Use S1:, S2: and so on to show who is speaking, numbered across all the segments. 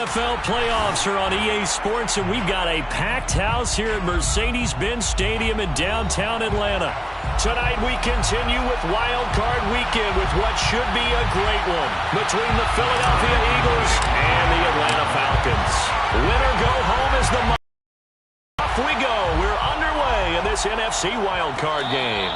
S1: NFL playoffs are on EA Sports, and we've got a packed house here at Mercedes-Benz Stadium in downtown Atlanta. Tonight we continue with Wild Card Weekend with what should be a great one between the Philadelphia Eagles and the Atlanta Falcons. Winner go home is the off we go. We're underway in this NFC Wild Card game.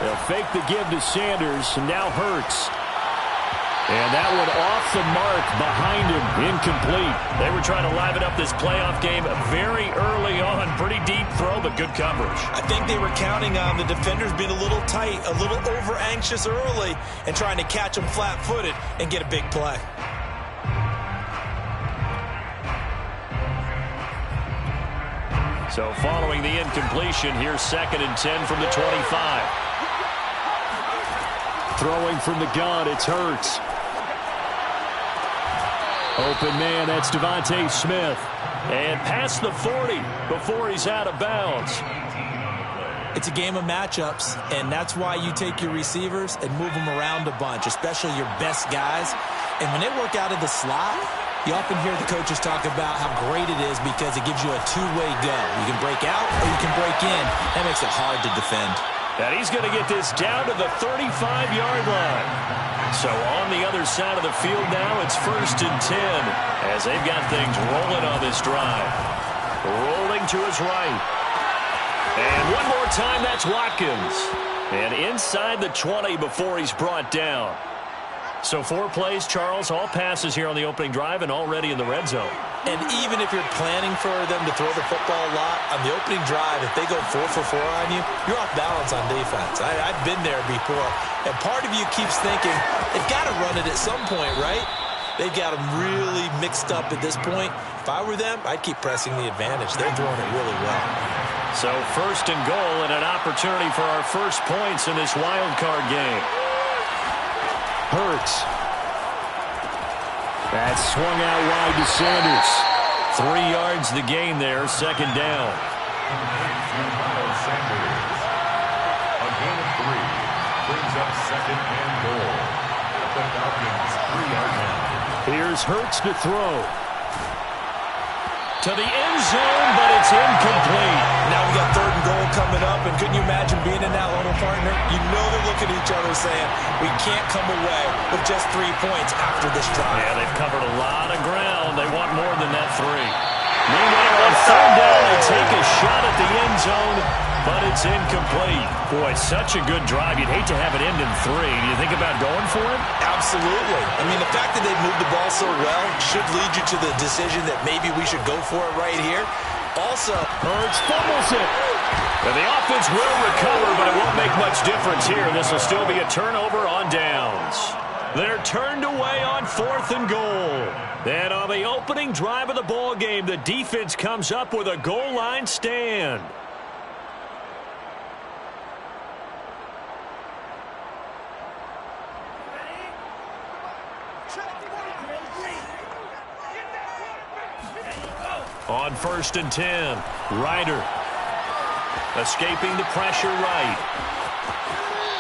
S1: They'll fake the give to Sanders, and now Hurts. And that one off the mark behind him, incomplete. They were trying to liven up this playoff game very early on. Pretty deep throw, but good coverage.
S2: I think they were counting on the defenders being a little tight, a little over-anxious early, and trying to catch them flat-footed and get a big play.
S1: So following the incompletion, here's 2nd and 10 from the 25. Throwing from the gun, it's Hurts. Open man, that's Devontae Smith. And past the 40 before he's out of bounds.
S2: It's a game of matchups, and that's why you take your receivers and move them around a bunch, especially your best guys. And when they work out of the slot, you often hear the coaches talk about how great it is because it gives you a two-way go. You can break out or you can break in. That makes it hard to defend.
S1: And he's going to get this down to the 35-yard line. So on the other side of the field now, it's 1st and 10 as they've got things rolling on this drive. Rolling to his right. And one more time, that's Watkins. And inside the 20 before he's brought down. So 4 plays, Charles, all passes here on the opening drive and already in the red zone.
S2: And even if you're planning for them to throw the football a lot, on the opening drive, if they go 4 for 4 on you, you're off balance on defense. I've been there before. And part of you keeps thinking, they've got to run it at some point, right? They've got them really mixed up at this point. If I were them, I'd keep pressing the advantage. They're throwing it really well.
S1: So 1st and goal and an opportunity for our first points in this wild card game. Hurts. That swung out wide to Sanders. 3 yards the gain there, 2nd down.
S3: Sanders. A gain of 3 brings up 2nd and goal. The Falcons 3-yard line.
S1: Here's Hurts to throw. To the end zone, but it's incomplete.
S2: Now we got 3rd and goal coming up, and couldn't you imagine being in that little partner? You know they're looking at each other saying, we can't come away with just 3 points after this drive.
S1: Yeah, they've covered a lot of ground. They want more than that 3. Meanwhile, on 3rd down, they take a shot at the end zone, but it's incomplete. Boy, such a good drive. You'd hate to have it end in 3. Do you think about going for it?
S2: Absolutely. I mean, the fact that they've moved the ball so well should lead you to the decision that maybe we should go for it right here. Also,
S1: Hurts fumbles it. And the offense will recover, but it won't make much difference here. This will still be a turnover on downs. They're turned away on 4th and goal. And on the opening drive of the ball game, the defense comes up with a goal line stand. On 1st and 10, Ryder escaping the pressure right.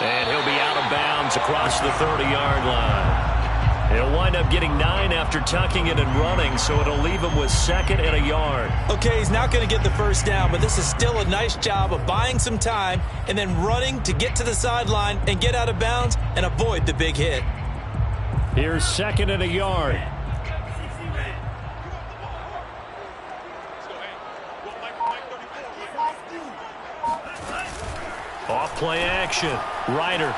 S1: And he'll be out of bounds across the 30-yard line. He'll wind up getting 9 after tucking it and running, so it'll leave him with 2nd and a yard.
S2: Okay, he's not going to get the 1st down, but this is still a nice job of buying some time and then running to get to the sideline and get out of bounds and avoid the big hit.
S1: Here's 2nd and a yard. Off play action. Ryder.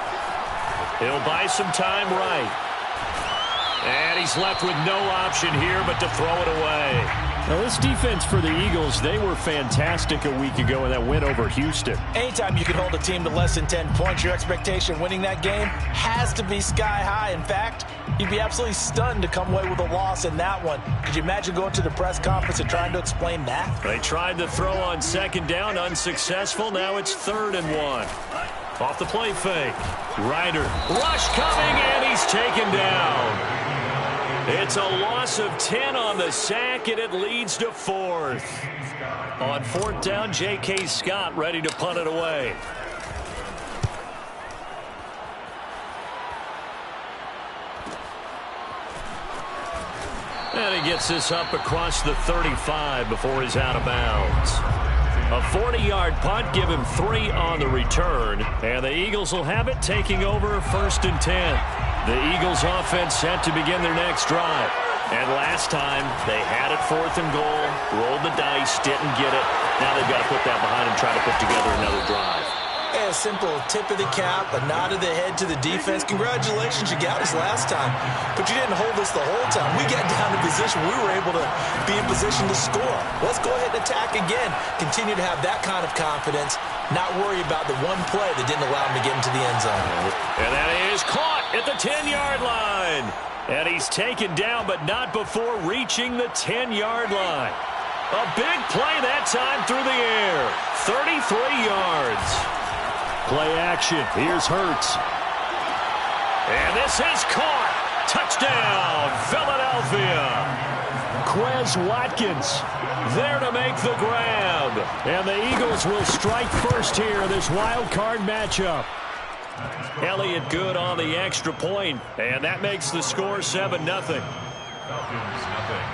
S1: He'll buy some time right. And he's left with no option here but to throw it away. Now, this defense for the Eagles, they were fantastic a week ago in that win over Houston.
S2: Anytime you can hold a team to less than 10 points, your expectation winning that game has to be sky high. In fact, you'd be absolutely stunned to come away with a loss in that one. Could you imagine going to the press conference and trying to explain that?
S1: They tried to throw on second down, unsuccessful. Now it's 3rd and 1. Off the play fake. Ryder. Rush coming, and he's taken down. It's a loss of 10 on the sack, and it leads to 4th. On 4th down, J.K. Scott ready to punt it away. And he gets this up across the 35 before he's out of bounds. A 40-yard punt, give him 3 on the return. And the Eagles will have it, taking over 1st and 10. The Eagles offense set to begin their next drive. And last time, they had it 4th and goal, rolled the dice, didn't get it. Now they've got to put that behind and try to put together another drive.
S2: A simple tip of the cap, a nod of the head to the defense. Congratulations, you got us last time. But you didn't hold us the whole time. We got down to position. We were able to be in position to score. Let's go ahead and attack again. Continue to have that kind of confidence. Not worry about the one play that didn't allow him to get into the end zone.
S1: And that is caught at the 10-yard line. And he's taken down, but not before reaching the 10-yard line. A big play that time through the air. 33 yards. Play action. Here's Hurts. And this is caught. Touchdown, Philadelphia. Quez Watkins there to make the grab. And the Eagles will strike first here in this wild card matchup. Elliott good on the extra point, and that makes the score 7-0.
S3: Falcons, nothing.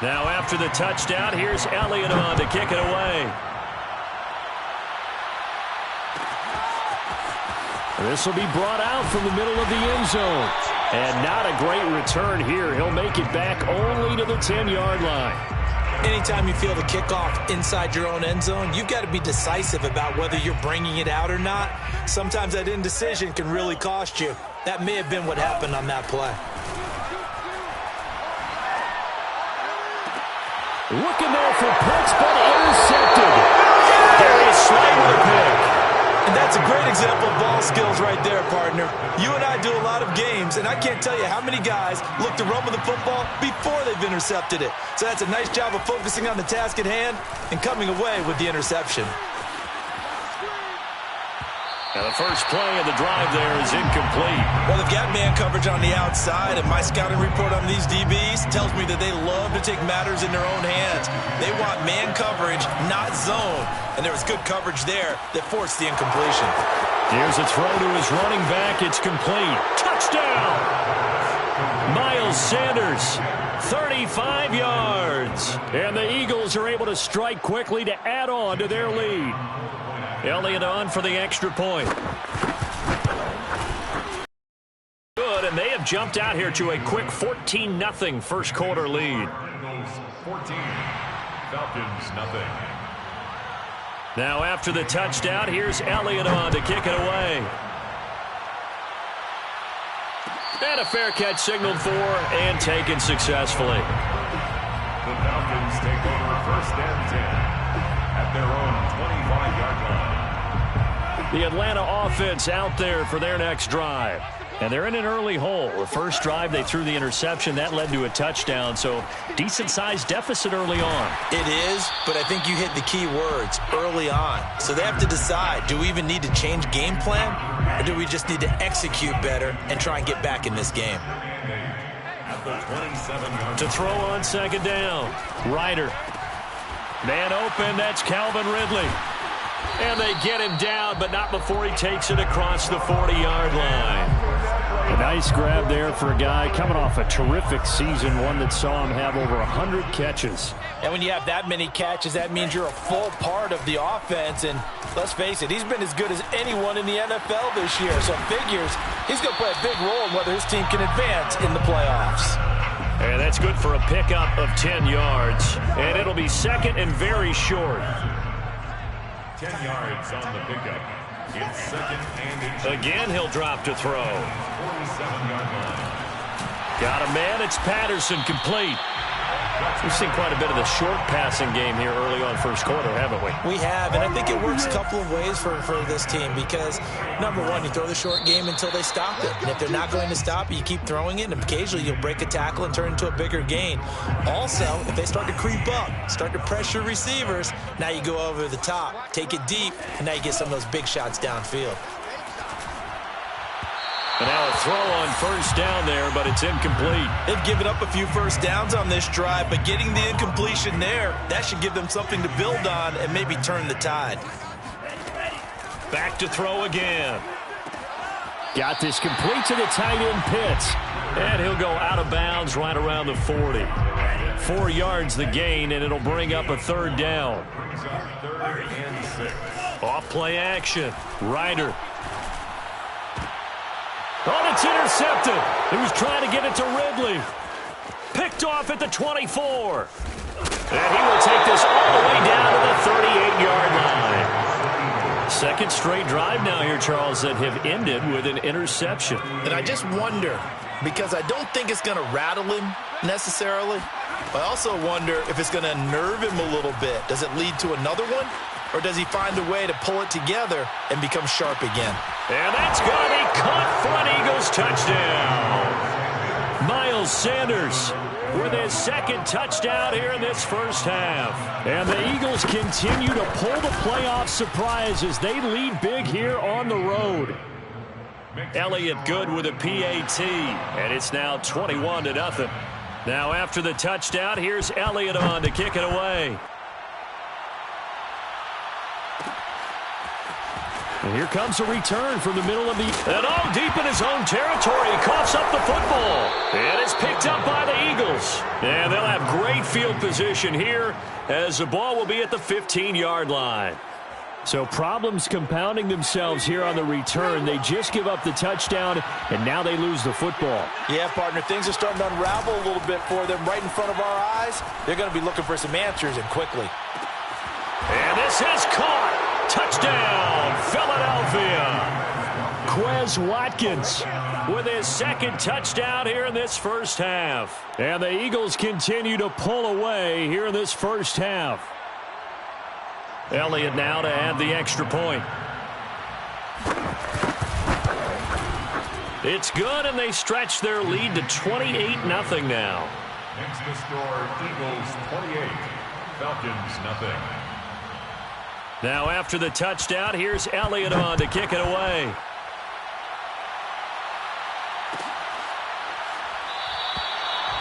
S1: Now after the touchdown, here's Elliott on to kick it away. This will be brought out from the middle of the end zone. And not a great return here. He'll make it back only to the 10-yard line.
S2: Anytime you feel the kickoff inside your own end zone, you've got to be decisive about whether you're bringing it out or not. Sometimes that indecision can really cost you. That may have been what happened on that play.
S1: Looking there for Pitts, but intercepted. Darius Slay with a pick.
S2: And that's a great example of ball skills right there, partner. You and I do a lot of games, and I can't tell you how many guys look to run with the football before they've intercepted it. So that's a nice job of focusing on the task at hand and coming away with the interception.
S1: Now the first play of the drive there is incomplete.
S2: Well, they've got man coverage on the outside, and my scouting report on these DBs tells me that they love to take matters in their own hands. They want man coverage, not zone. And there was good coverage there that forced the incompletion.
S1: Here's a throw to his running back. It's complete. Touchdown! Miles Sanders, 35 yards. And the Eagles are able to strike quickly to add on to their lead. Elliott on for the extra point. Good, and they have jumped out here to a quick 14-0 first quarter lead.
S3: 14, Falcons, nothing.
S1: Now after the touchdown, here's Elliott on to kick it away. And a fair catch signaled for and taken successfully.
S3: The Falcons take over 1st and 10 at their own 25-yard line.
S1: The Atlanta offense out there for their next drive. And they're in an early hole. The first drive, they threw the interception. That led to a touchdown, so decent-sized deficit early on.
S2: It is, but I think you hit the key words, early on. So they have to decide, do we even need to change game plan, or do we just need to execute better and try and get back in this game?
S3: At the 27-yard
S1: To throw on second down, Ryder. Man open, that's Calvin Ridley. And they get him down, but not before he takes it across the 40-yard line. A nice grab there for a guy coming off a terrific season, one that saw him have over 100 catches.
S2: And when you have that many catches, that means you're a full part of the offense. And let's face it, he's been as good as anyone in the NFL this year. So it figures he's going to play a big role in whether his team can advance in the playoffs.
S1: And that's good for a pickup of 10 yards. And it'll be second and very short.
S3: 10 yards on the pickup. It's second and
S1: Again, he'll drop to throw.
S3: 47-yard line.
S1: Got a man, it's Patterson, complete. We've seen quite a bit of the short passing game here early on first quarter, haven't we?
S2: We have, and I think it works a couple of ways for this team because, number one, you throw the short game until they stop it. And if they're not going to stop it, you keep throwing it, and occasionally you'll break a tackle and turn into a bigger gain. Also, if they start to creep up, start to pressure receivers, now you go over the top, take it deep, and now you get some of those big shots downfield.
S1: And now a throw on first down there, but it's incomplete.
S2: They've given up a few first downs on this drive, but getting the incompletion there, that should give them something to build on and maybe turn the tide.
S1: Back to throw again. Got this complete to the tight end Pitts. And he'll go out of bounds right around the 40. 4 yards the gain, and it'll bring up a third down. Off play action. Ryder. Oh, it's intercepted. He was trying to get it to Ridley. Picked off at the 24. And he will take this all the way down to the 38-yard line. Second straight drive now here, Charles, that have ended with an interception.
S2: And I just wonder, because I don't think it's going to rattle him necessarily, but I also wonder if it's going to nerve him a little bit. Does it lead to another one? Or does he find a way to pull it together and become sharp again?
S1: And that's going to be caught for an Eagles touchdown. Miles Sanders with his second touchdown here in this first half. And the Eagles continue to pull the playoff surprise as they lead big here on the road. Elliott good with a PAT, and it's now 21-0. Now after the touchdown, here's Elliott on to kick it away. And here comes a return from the middle of the... And all deep in his own territory. He coughs up the football. And it's picked up by the Eagles. And they'll have great field position here as the ball will be at the 15-yard line. So problems compounding themselves here on the return. They just give up the touchdown, and now they lose the football.
S2: Yeah, partner, things are starting to unravel a little bit for them right in front of our eyes. They're going to be looking for some answers, and quickly.
S1: And this is caught. Touchdown, Philadelphia. Quez Watkins with his second touchdown here in this first half. And the Eagles continue to pull away here in this first half. Elliott now to add the extra point. It's good, and they stretch their lead to 28-0 now.
S3: Next to score, Eagles 28, Falcons 0.
S1: Now after the touchdown, here's Elliott on to kick it away.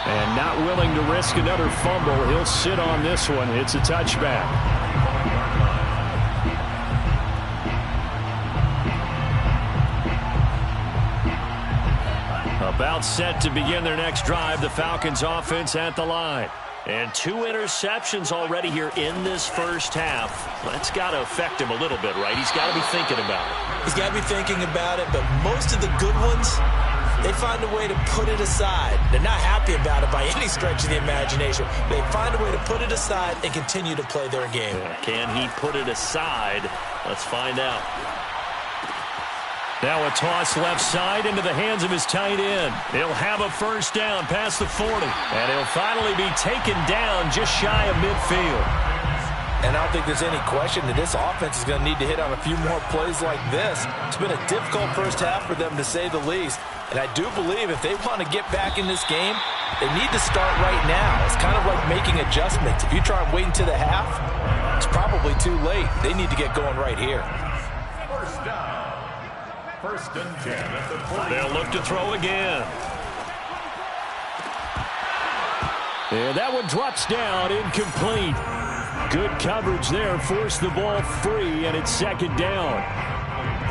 S1: And not willing to risk another fumble, he'll sit on this one. It's a touchback. About set to begin their next drive, the Falcons offense at the line. And 2 interceptions already here in this first half. That's got to affect him a little bit, right? He's got to be thinking about it.
S2: He's got to be thinking about it, but most of the good ones, they find a way to put it aside. They're not happy about it by any stretch of the imagination. They find a way to put it aside and continue to play their game.
S1: Can he put it aside? Let's find out. Now a toss left side into the hands of his tight end. He'll have a first down past the 40. And he'll finally be taken down just shy of midfield.
S2: And I don't think there's any question that this offense is going to need to hit on a few more plays like this. It's been a difficult first half for them, to say the least. And I do believe if they want to get back in this game, they need to start right now. It's kind of like making adjustments. If you try and wait until the half, it's probably too late. They need to get going right here.
S3: First down. First and 10 at the 40.
S1: They'll look to throw again. And that one drops down, incomplete. Good coverage there, forced the ball free, and it's second down.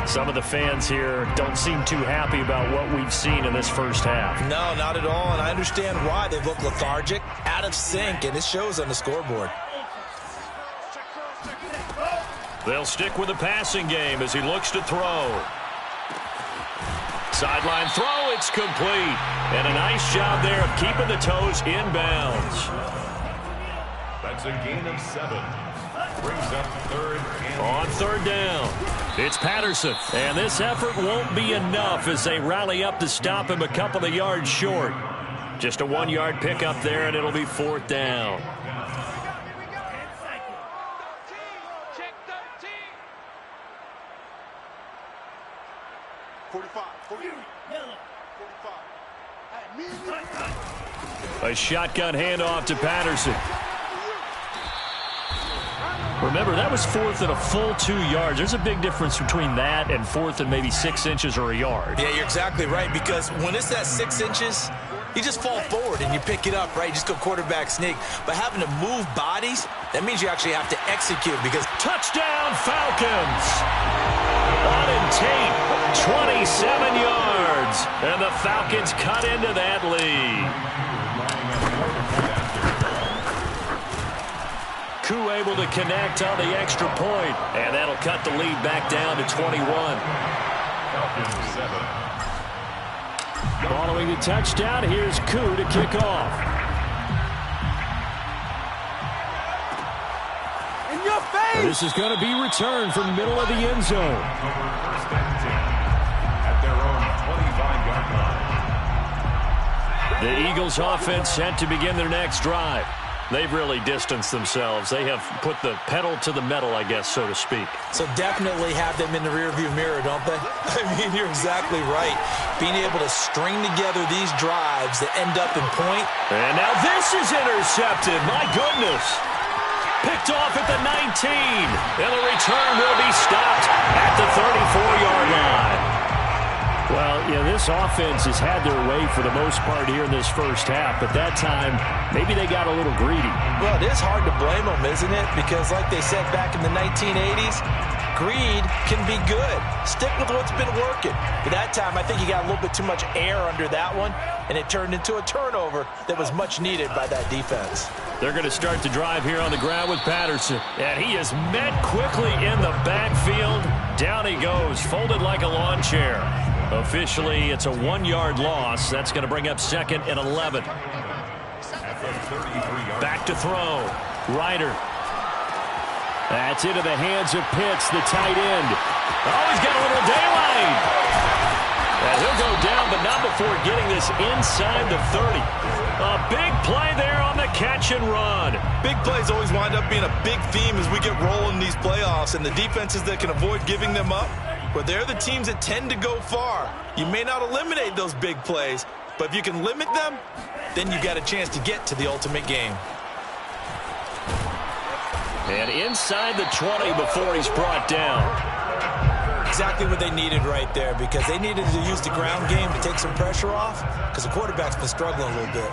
S1: Some of the fans here don't seem too happy about what we've seen in this first half.
S2: No, not at all, and I understand why. They look lethargic, out of sync, and it shows on the scoreboard.
S1: They'll stick with the passing game as he looks to throw. Sideline throw, it's complete. And a nice job there of keeping the toes inbounds.
S3: That's a gain of 7. Brings up third and...
S1: On third down, it's Patterson. And this effort won't be enough as they rally up to stop him a couple of yards short. Just a 1-yard pickup there, and it'll be 4th down. A shotgun handoff to Patterson. Remember, that was 4th and a full 2 yards. There's a big difference between that and 4th and maybe 6 inches or a yard.
S2: Yeah, you're exactly right, because when it's that 6 inches, you just fall forward and you pick it up, right? You just go quarterback sneak. But having to move bodies, that means you actually have to execute because...
S1: Touchdown, Falcons! Auden Tate, 27 yards. And the Falcons cut into that lead. Koo able to connect on the extra point, and that'll cut the lead back down to 21. Following the touchdown, here's Koo to kick off.
S4: In your face!
S1: This is going to be returned from the middle of the end zone.
S3: First and 10 at their own 25-yard line.
S1: The Eagles offense set to begin their next drive. They've really distanced themselves. They have put the pedal to the metal, I guess, so to speak.
S2: So definitely have them in the rearview mirror, don't they? I mean, you're exactly right. Being able to string together these drives that end up in point.
S1: And now this is intercepted. My goodness. Picked off at the 19. And the return will be stopped at the 34-yard line. Well, yeah, this offense has had their way for the most part here in this first half, but that time, maybe they got a little greedy.
S2: Well, it is hard to blame them, isn't it? Because like they said back in the 1980s, greed can be good. Stick with what's been working. But that time, I think you got a little bit too much air under that one, and it turned into a turnover that was much needed by that defense.
S1: They're going to start the drive here on the ground with Patterson. And he is met quickly in the backfield. Down he goes, folded like a lawn chair. Officially, it's a 1-yard loss. That's going to bring up 2nd and 11. Back to throw. Ryder. That's into the hands of Pitts, the tight end. Oh, he's got a little daylight. And he'll go down, but not before getting this inside the 30. A big play there on the catch and run.
S5: Big plays always wind up being a big theme as we get rolling in these playoffs, and the defenses that can avoid giving them up, but they're the teams that tend to go far. You may not eliminate those big plays, but if you can limit them, then you've got a chance to get to the ultimate game.
S1: And inside the 20 before he's brought down.
S2: Exactly what they needed right there, because they needed to use the ground game to take some pressure off, because the quarterback's been struggling a little bit.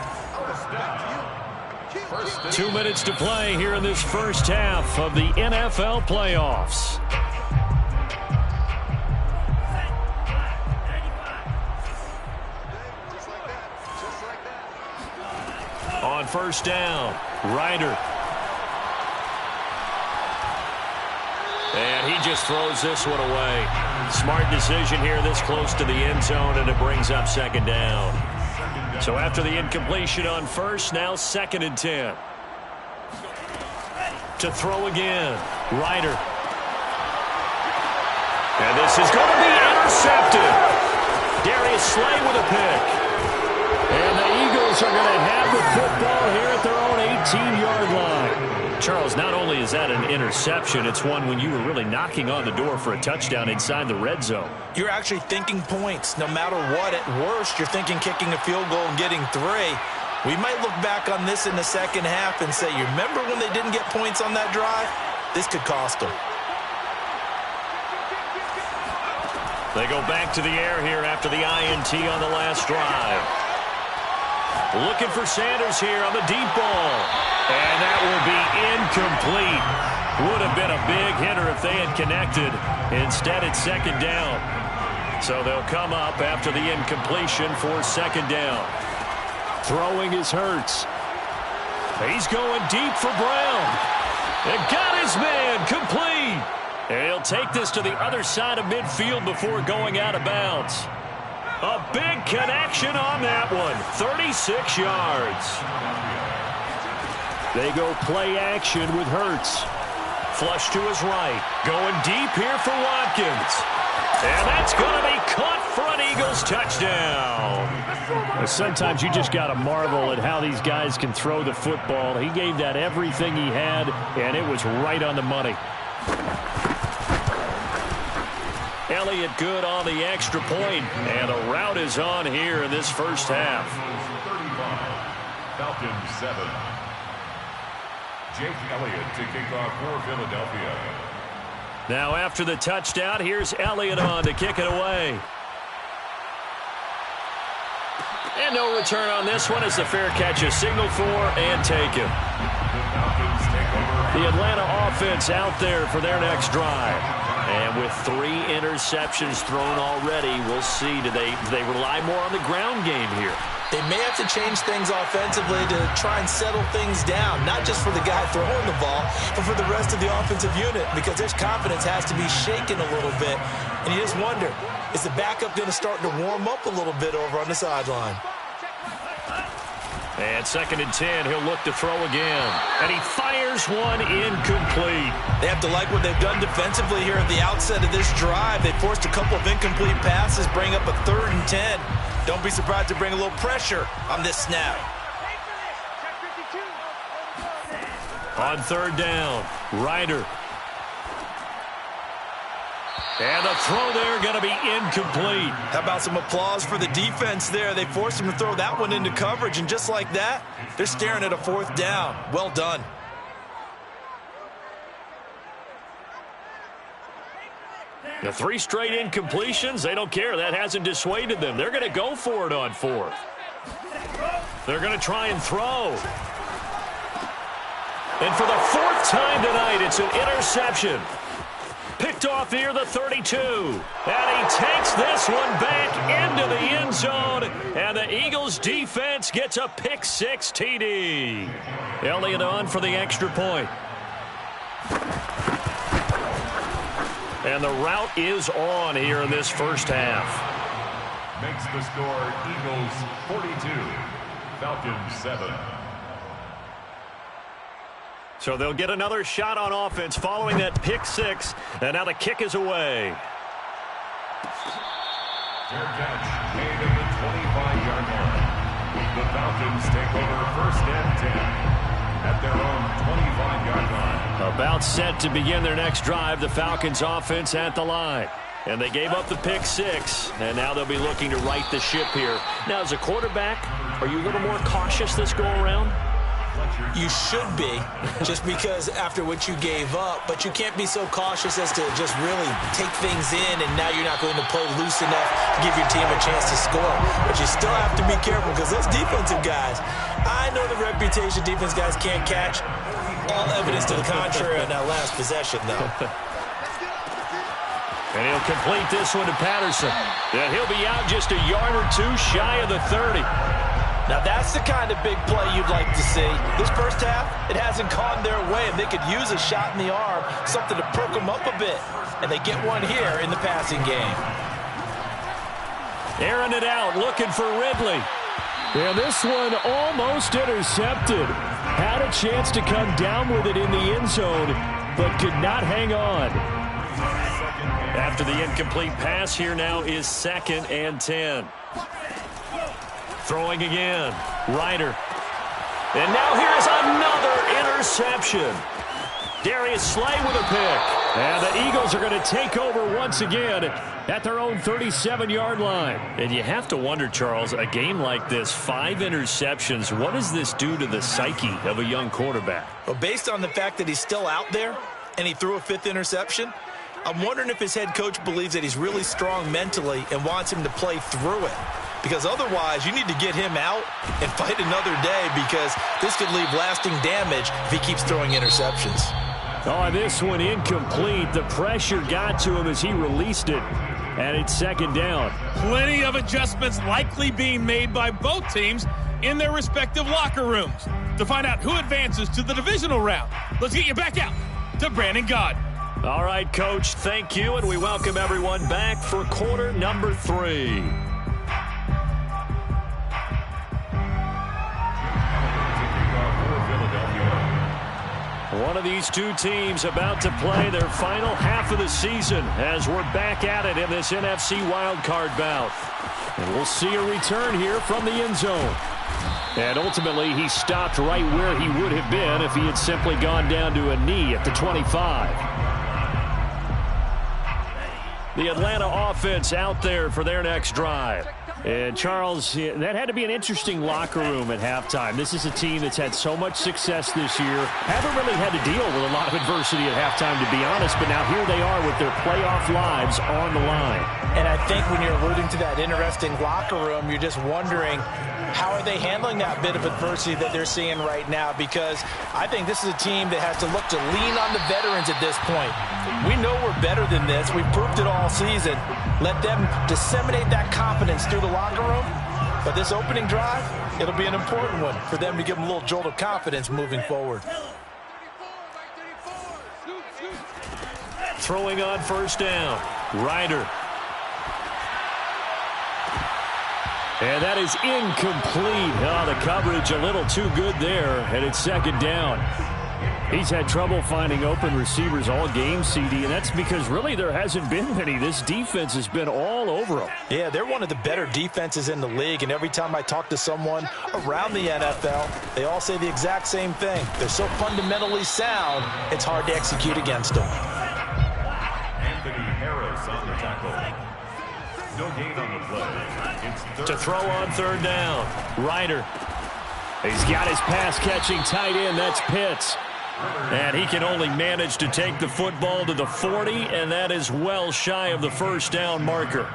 S1: 2 minutes to play here in this first half of the NFL playoffs. On first down, Ryder. And he just throws this one away. Smart decision here this close to the end zone, and it brings up 2nd down. So after the incompletion on first, now 2nd and 10. To throw again, Ryder. And this is going to be intercepted. Darius Slay with a pick. And the Eagles are going to have the football here at their own 18-yard line. Charles, not only is that an interception, it's one when you were really knocking on the door for a touchdown inside the red zone.
S2: You're actually thinking points. No matter what, at worst, you're thinking kicking a field goal and getting 3. We might look back on this in the second half and say, you remember when they didn't get points on that drive? This could cost them.
S1: They go back to the air here after the INT on the last drive. Looking for Sanders here on the deep ball. And that will be incomplete. Would have been a big hitter if they had connected. Instead, it's 2nd down. So they'll come up after the incompletion for 2nd down. Throwing is Hurts. He's going deep for Brown. And got his man complete. And he'll take this to the other side of midfield before going out of bounds. A big connection on that one. 36 yards. They go play action with Hurts. Flush to his right. Going deep here for Watkins. And that's going to be caught for an Eagles touchdown. sometimes you just got to marvel at how these guys can throw the football. He gave that everything he had, and it was right on the money. Elliott good on the extra point, and the route is on here in this first half.
S3: 35, Falcons 7. Jake Elliott to kick off for Philadelphia.
S1: Now after the touchdown, here's Elliott on to kick it away. And no return on this one as the fair catch is signaled for and taken.
S3: The Falcons take over.
S1: The Atlanta offense out there for their next drive. And with 3 interceptions thrown already, we'll see. Do they rely more on the ground game here?
S2: They may have to change things offensively to try and settle things down, not just for the guy throwing the ball, but for the rest of the offensive unit, because their confidence has to be shaken a little bit. And you just wonder, is the backup going to start to warm up a little bit over on the sideline?
S1: And 2nd and 10, he'll look to throw again. And he fires one incomplete.
S2: They have to like what they've done defensively here at the outset of this drive. They forced a couple of incomplete passes, bring up a 3rd and 10. Don't be surprised to bring a little pressure on this snap.
S1: On 3rd down, Ryder. And the throw there going to be incomplete.
S2: How about some applause for the defense there? They forced him to throw that one into coverage, and just like that, they're staring at a 4th down. Well done.
S1: The 3 straight incompletions, they don't care. That hasn't dissuaded them. They're going to go for it on 4th. They're going to try and throw. And for the 4th time tonight, it's an interception. Picked off near the 32. And he takes this one back into the end zone. And the Eagles defense gets a pick 6 TD. Elliott on for the extra point. And the route is on here in this first half.
S3: Makes the score Eagles 42, Falcons 7.
S1: So they'll get another shot on offense following that pick 6. And now the kick is away.
S3: Fair catch made at the 25-yard line. The Falcons take over 1st and 10 at their own 25-yard line.
S1: About set to begin their next drive, the Falcons offense at the line. And they gave up the pick 6, and now they'll be looking to right the ship here. Now, as a quarterback, are you a little more cautious this go around?
S2: You should be, just because after what you gave up, but you can't be so cautious as to just really take things in, and now you're not going to play loose enough to give your team a chance to score. But you still have to be careful, because those defensive guys, I know the reputation defense guys can't catch. All evidence to the contrary on that last possession, though.
S1: And he'll complete this one to Patterson. And he'll be out just a yard or 2 shy of the 30.
S2: Now, that's the kind of big play you'd like to see. This first half, it hasn't gone their way, and they could use a shot in the arm, something to perk them up a bit. And they get one here in the passing game.
S1: Airing it out, looking for Ridley. And this one almost intercepted. Had a chance to come down with it in the end zone, but could not hang on. After the incomplete pass, here now is 2nd and 10. Throwing again, Ryder. And now here's another interception. Darius Slay with a pick. And the Eagles are going to take over once again at their own 37-yard line. And you have to wonder, Charles, a game like this, 5 interceptions, what does this do to the psyche of a young quarterback?
S2: Well, based on the fact that he's still out there and he threw a 5th interception, I'm wondering if his head coach believes that he's really strong mentally and wants him to play through it. Because otherwise, you need to get him out and fight another day, because this could leave lasting damage if he keeps throwing interceptions.
S1: Oh, this one incomplete. The pressure got to him as he released it. And it's 2nd down.
S4: Plenty of adjustments likely being made by both teams in their respective locker rooms. To find out who advances to the divisional round, let's get you back out to Brandon Gaud.
S1: All right, Coach, thank you, and we welcome everyone back for quarter number 3. One of these two teams about to play their final half of the season as we're back at it in this NFC wildcard bout. And we'll see a return here from the end zone. And ultimately, he stopped right where he would have been if he had simply gone down to a knee at the 25. The Atlanta offense out there for their next drive. And, Charles, that had to be an interesting locker room at halftime. This is a team that's had so much success this year. Haven't really had to deal with a lot of adversity at halftime, to be honest. But now here they are with their playoff lives on the line.
S2: And I think when you're alluding to that interesting locker room, you're just wondering, how are they handling that bit of adversity that they're seeing right now? Because I think this is a team that has to look to lean on the veterans at this point. We know we're better than this. We've proved it all season. Let them disseminate that confidence through the locker room. But this opening drive, it'll be an important one for them to give them a little jolt of confidence moving forward.
S1: Throwing on first down, Ryder. And that is incomplete. Oh, the coverage a little too good there, and it's second down. He's had trouble finding open receivers all game, CD, and that's because really there hasn't been many. This defense has been all over them.
S2: Yeah, they're one of the better defenses in the league, and every time I talk to someone around the NFL, they all say the exact same thing. They're so fundamentally sound, it's hard to execute against them.
S3: Anthony Harris on the tackle. No gain on the play. It's third.
S1: To throw on third down, Ryder. He's got his pass-catching tight end. That's Pitts. And he can only manage to take the football to the 40, and that is well shy of the first down marker.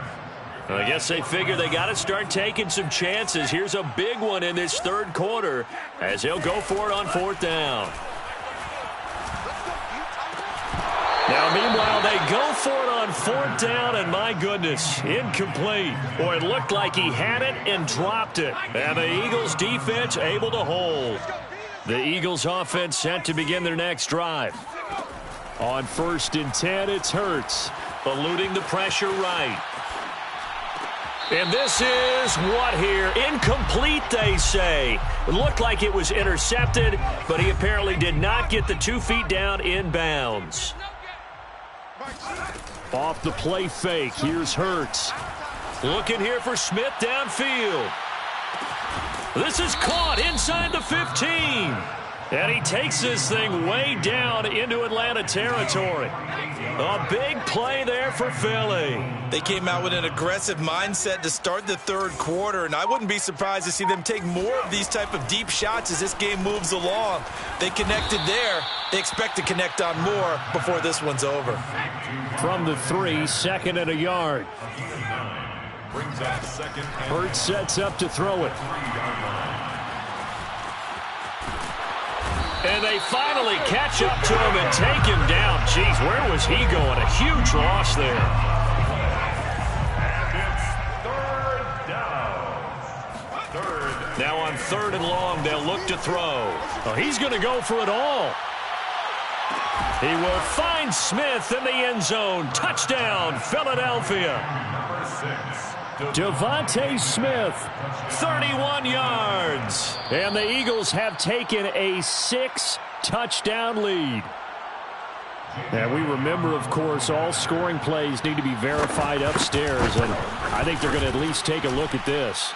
S1: I guess they figure they got to start taking some chances. Here's a big one in this third quarter as he'll go for it on fourth down. Now, meanwhile, they go for it on fourth down, and my goodness, incomplete. Boy, it looked like he had it and dropped it. And the Eagles defense able to hold. The Eagles offense set to begin their next drive. On 1st and 10, it's Hurts, eluding the pressure right. And this is what here? Incomplete, they say. It looked like it was intercepted, but he apparently did not get the 2 feet down in bounds. Off the play fake, here's Hurts. Looking here for Smith downfield. This is caught inside the 15. And he takes this thing way down into Atlanta territory. A big play there for Philly.
S5: They came out with an aggressive mindset to start the third quarter, and I wouldn't be surprised to see them take more of these type of deep shots as this game moves along. They connected there. They expect to connect on more before this one's over.
S1: From the 3, 2nd and a yard.
S3: Brings up second.
S1: Hurts sets up to throw it. And they finally catch up to him and take him down. Jeez, where was he going? A huge loss there.
S3: And it's third down. Third.
S1: Now on 3rd and long, they'll look to throw. Oh, he's going to go for it all. He will find Smith in the end zone. Touchdown, Philadelphia.
S3: Number 6.
S1: Devontae Smith, 31 yards. And the Eagles have taken a 6-touchdown lead. And we remember, of course, all scoring plays need to be verified upstairs. And I think they're going to at least take a look at this.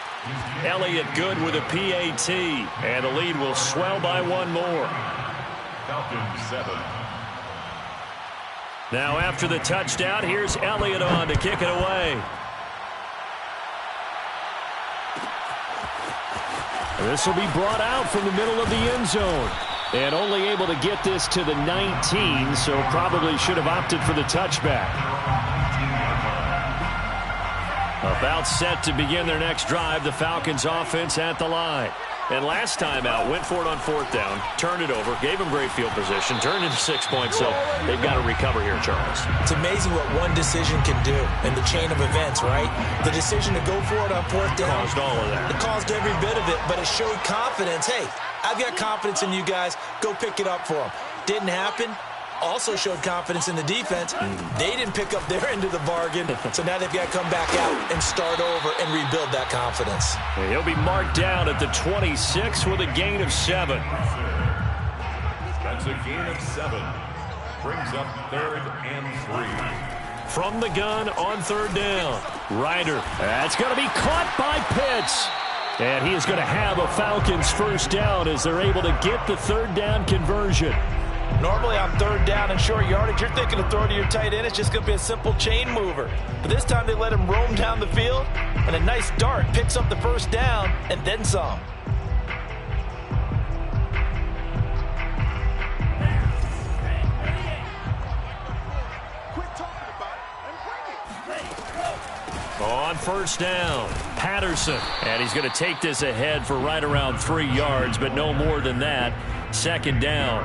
S1: Elliott good with a PAT. And the lead will swell by 1 more.
S3: Falcons 7.
S1: Now after the touchdown, here's Elliott on to kick it away. This will be brought out from the middle of the end zone. And only able to get this to the 19, so probably should have opted for the touchback. About set to begin their next drive, the Falcons offense at the line. And last time out, went for it on 4th down, turned it over, gave them great field position, turned into 6 points, so they've got to recover here, Charles.
S2: It's amazing what one decision can do in the chain of events, right? The decision to go for it on 4th down.
S1: Caused all of that.
S2: It caused every bit of it, but it showed confidence. Hey, I've got confidence in you guys. Go pick it up for them. Didn't happen. Also showed confidence in the defense. They didn't pick up their end of the bargain, so now they've got to come back out and start over and rebuild that confidence.
S1: He'll be marked down at the 26 with a gain of 7.
S3: That's a gain of 7. Brings up 3rd and 3.
S1: From the gun on 3rd down. Ryder. That's going to be caught by Pitts. And he is going to have a Falcons first down as they're able to get the 3rd down conversion.
S5: Normally on 3rd down and short yardage, you're thinking of throwing to your tight end. It's just going to be a simple chain mover. But this time they let him roam down the field, and a nice dart picks up the first down and then some.
S1: On 1st down, Patterson. And he's going to take this ahead for right around 3 yards, but no more than that. 2nd down.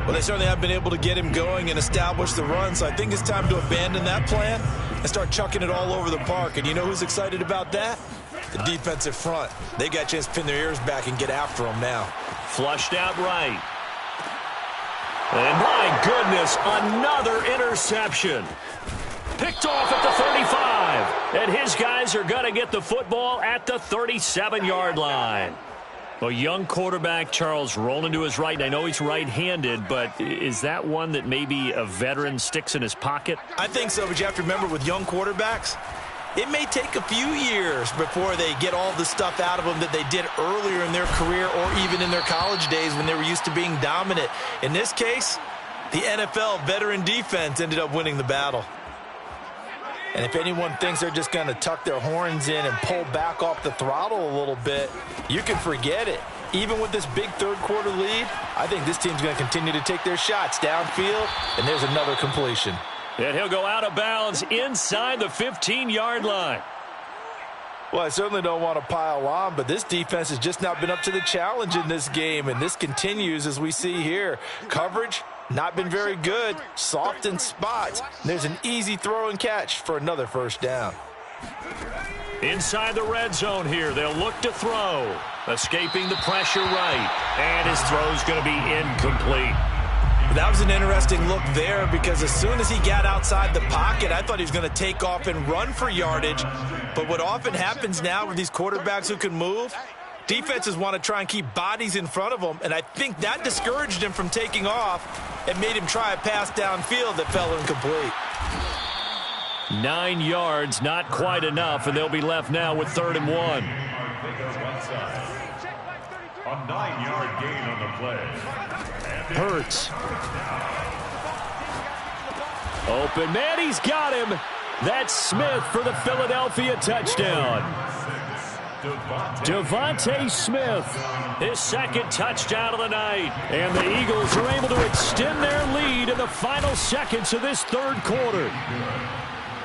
S5: Well, they certainly have been able to get him going and establish the run, so I think it's time to abandon that plan and start chucking it all over the park. And you know who's excited about that? The defensive front. They got a chance to pin their ears back and get after him now.
S1: Flushed out right. And my goodness, another interception. Picked off at the 35. And his guys are going to get the football at the 37-yard line. A young quarterback, Charles, rolling to his right. And I know he's right-handed, but is that one that maybe a veteran sticks in his pocket?
S5: I think so, but you have to remember with young quarterbacks, it may take a few years before they get all the stuff out of them that they did earlier in their career or even in their college days when they were used to being dominant. In this case, the NFL veteran defense ended up winning the battle. And if anyone thinks they're just going to tuck their horns in and pull back off the throttle a little bit, you can forget it. Even with this big 3rd quarter lead, I think this team's going to continue to take their shots downfield, and there's another completion.
S1: And he'll go out of bounds inside the 15-yard line.
S5: Well, I certainly don't want to pile on, but this defense has just not been up to the challenge in this game, and this continues as we see here. Coverage, not been very good, soft in spots. There's an easy throw and catch for another first down.
S1: Inside the red zone here, they'll look to throw. Escaping the pressure right, and his throw's going to be incomplete.
S5: That was an interesting look there because as soon as he got outside the pocket, I thought he was going to take off and run for yardage. But what often happens now with these quarterbacks who can move, defenses want to try and keep bodies in front of them, and I think that discouraged him from taking off and made him try a pass downfield that fell incomplete.
S1: 9 yards, not quite enough, and they'll be left now with 3rd and 1.
S3: A 9-yard gain on the play.
S1: Hurts. Open man, he's got him. That's Smith for the Philadelphia touchdown. Devontae Smith, his 2nd touchdown of the night. And the Eagles are able to extend their lead in the final seconds of this 3rd quarter.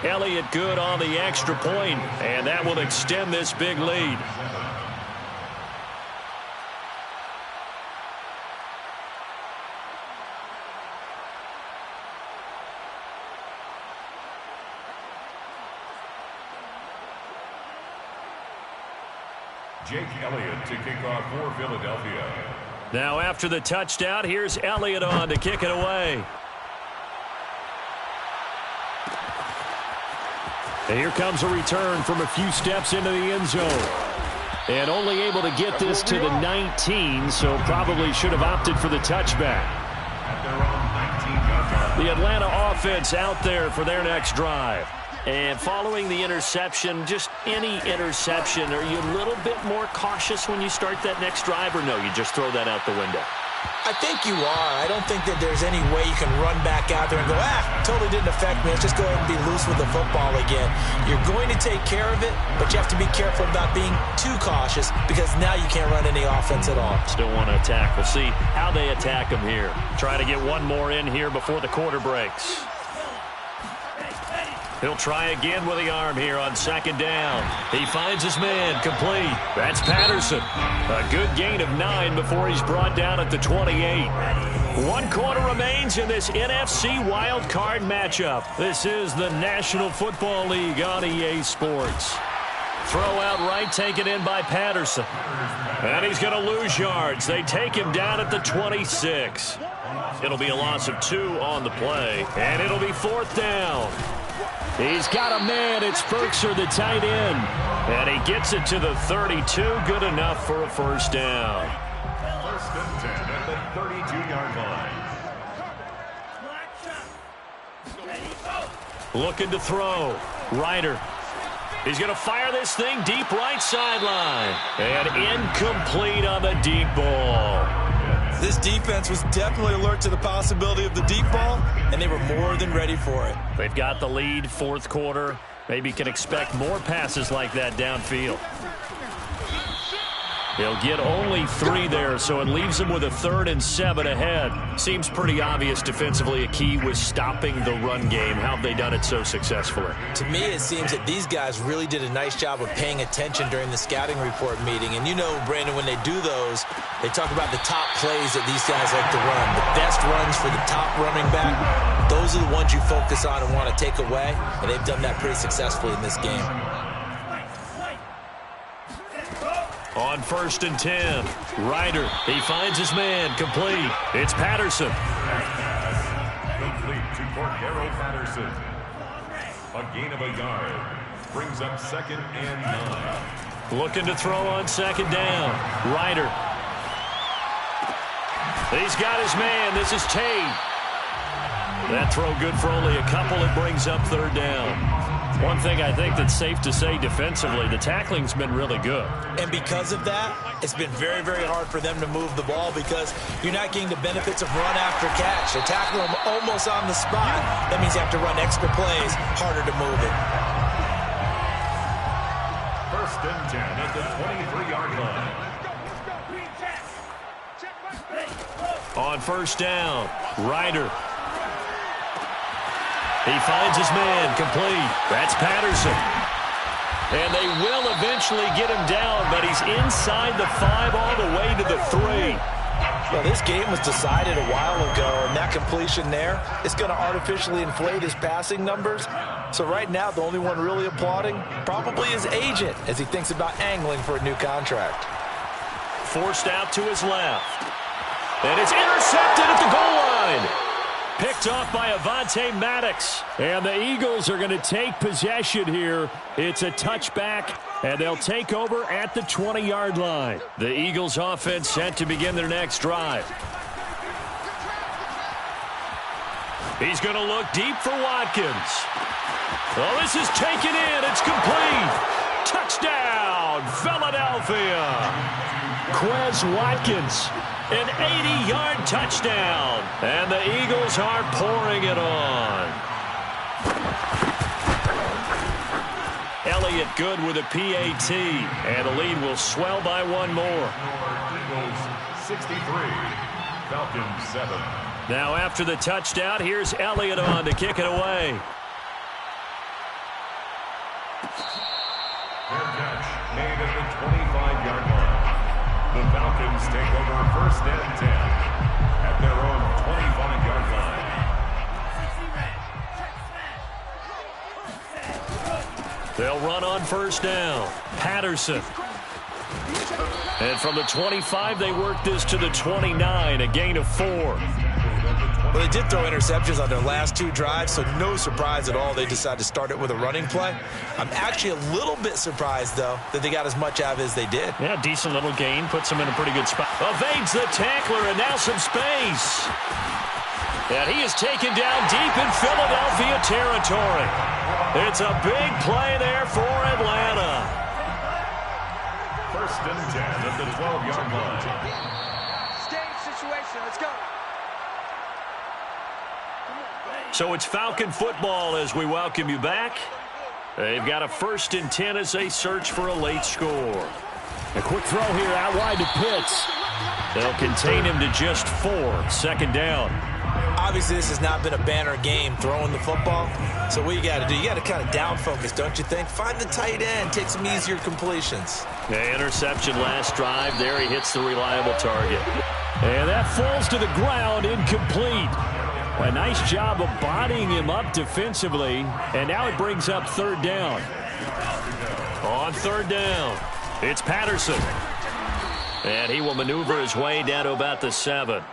S1: Elliott good on the extra point, and that will extend this big lead.
S3: Jake Elliott to kick off for Philadelphia.
S1: Now after the touchdown, here's Elliott on to kick it away. And here comes a return from a few steps into the end zone. And only able to get this to the 19, so probably should have opted for the touchback. The Atlanta offense out there for their next drive. And following the interception, just any interception, are you a little bit more cautious when you start that next drive, or no, you just throw that out the window?
S5: I think you are. I don't think that there's any way you can run back out there and go, totally didn't affect me. Let's just go ahead and be loose with the football again. You're going to take care of it, but you have to be careful about being too cautious because now you can't run any offense at all.
S1: Still want to attack. We'll see how they attack him here. Try to get one more in here before the quarter breaks. He'll try again with the arm here on 2nd down. He finds his man complete. That's Patterson. A good gain of 9 before he's brought down at the 28. 1 quarter remains in this NFC wild card matchup. This is the National Football League on EA Sports. Throw out right, taken in by Patterson. And he's going to lose yards. They take him down at the 26. It'll be a loss of 2 on the play. And it'll be 4th down. He's got a man. It's Ferkser, the tight end. And he gets it to the 32. Good enough for a first down.
S3: 1st and 10 at the 32. 22-yard line.
S1: Looking to throw. Ryder. He's going to fire this thing deep right sideline. And incomplete on the deep ball.
S5: This defense was definitely alert to the possibility of the deep ball, and they were more than ready for it.
S1: They've got the lead, fourth quarter. Maybe can expect more passes like that downfield. He'll get only 3 there, so it leaves him with a 3rd and 7 ahead. Seems pretty obvious defensively a key was stopping the run game. How have they done it so successfully?
S2: To me, it seems that these guys really did a nice job of paying attention during the scouting report meeting. And you know, Brandon, when they do those, they talk about the top plays that these guys like to run. The best runs for the top running back, those are the ones you focus on and want to take away. And they've done that pretty successfully in this game.
S1: On 1st and 10, Ryder, he finds his man, complete. It's Patterson.
S3: Complete to Cordero Patterson. A gain of a yard. Brings up 2nd and 9.
S1: Looking to throw on 2nd down. Ryder. He's got his man. This is Tate. That throw good for only a couple. It brings up 3rd down. One thing I think that's safe to say defensively, the tackling's been really good.
S2: And because of that, it's been very, very hard for them to move the ball because you're not getting the benefits of run after catch. They're tackling them almost on the spot. That means you have to run extra plays, harder to move it.
S3: 1st and 10 at the 23-yard line.
S1: On 1st down, Ryder. He finds his man, complete. That's Patterson. And they will eventually get him down, but he's inside the 5 all the way to the 3.
S2: Well, this game was decided a while ago, and that completion there is going to artificially inflate his passing numbers. So right now, the only one really applauding probably his agent as he thinks about angling for a new contract.
S1: Forced out to his left. And it's intercepted at the goal line. Picked off by Avonte Maddox. And the Eagles are going to take possession here. It's a touchback, and they'll take over at the 20-yard line. The Eagles offense set to begin their next drive. He's going to look deep for Watkins. Oh, this is taken in. It's complete. Touchdown, Philadelphia. Quez Watkins. An 80-yard touchdown. And the Eagles are pouring it on. Elliott good with a PAT. And the lead will swell by 1 more.
S3: Eagles 63. Falcons 7.
S1: Now after the touchdown, here's Elliott on to kick it away.
S3: Their catch made at the 25-yard line. The Falcons take over 1st and 10 at their own 25-yard line.
S1: They'll run on 1st down. Patterson. And from the 25, they work this to the 29, a gain of 4.
S2: Well, they did throw interceptions on their last 2 drives, so no surprise at all they decided to start it with a running play. I'm actually a little bit surprised, though, that they got as much out of it as they did.
S1: Yeah, decent little gain. Puts them in a pretty good spot. Evades the tackler, and now some space. And he is taken down deep in Philadelphia territory. It's a big play there for Atlanta.
S3: 1st and 10 at the 12-yard line.
S6: Stage situation. Let's go.
S1: So it's Falcon football as we welcome you back. They've got a 1st and 10 as they search for a late score. A quick throw here out wide to Pitts. They'll contain him to just 4. 2nd down.
S2: Obviously, this has not been a banner game throwing the football. So what you got to do, you got to kind of down focus, don't you think? Find the tight end, take some easier completions.
S1: The interception last drive. There he hits the reliable target. And that falls to the ground, incomplete. A nice job of bodying him up defensively. And now it brings up 3rd down. On 3rd down, it's Patterson. And he will maneuver his way down to about the 7.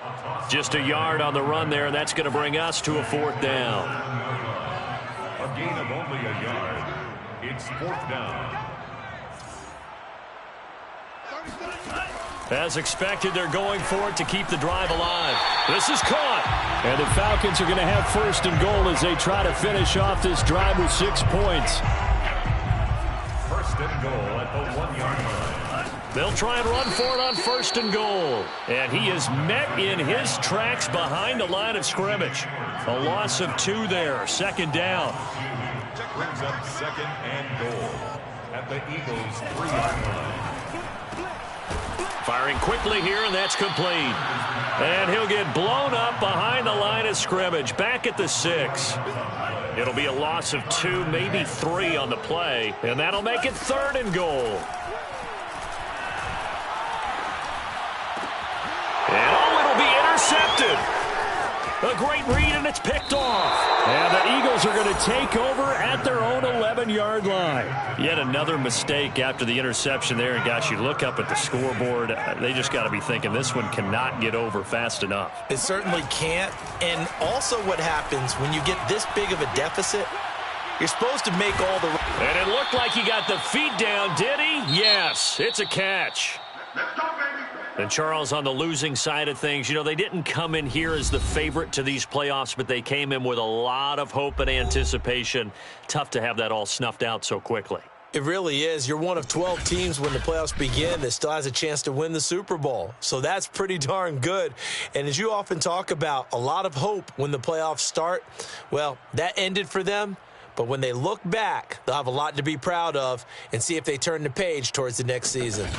S1: Just a yard on the run there, and that's going to bring us to a 4th down.
S3: A gain of only a yard. It's 4th down.
S1: As expected, they're going for it to keep the drive alive. This is caught. And the Falcons are going to have first and goal as they try to finish off this drive with 6 points.
S3: First and goal at the 1-yard line.
S1: They'll try and run for it on first and goal. And he is met in his tracks behind the line of scrimmage. A loss of 2 there. Second down.
S3: Brings up second and goal at the Eagles' 3-yard line.
S1: Firing quickly here, and that's complete. And he'll get blown up behind the line of scrimmage, back at the 6. It'll be a loss of 2, maybe 3 on the play, and that'll make it third and goal. And it'll be intercepted. A great read, and it's picked off. And the Eagles are going to take over at their own 11-yard line. Yet another mistake after the interception there. And, gosh, you look up at the scoreboard. They just got to be thinking this one cannot get over fast enough.
S2: It certainly can't. And also what happens when you get this big of a deficit, you're supposed to make all the...
S1: And it looked like he got the feet down, did he? Yes, it's a catch. And Charles, on the losing side of things, you know, they didn't come in here as the favorite to these playoffs, but they came in with a lot of hope and anticipation. Tough to have that all snuffed out so quickly.
S2: It really is. You're one of 12 teams when the playoffs begin that still has a chance to win the Super Bowl. So that's pretty darn good. And as you often talk about, a lot of hope when the playoffs start. Well, that ended for them. But when they look back, they'll have a lot to be proud of and see if they turn the page towards the next season.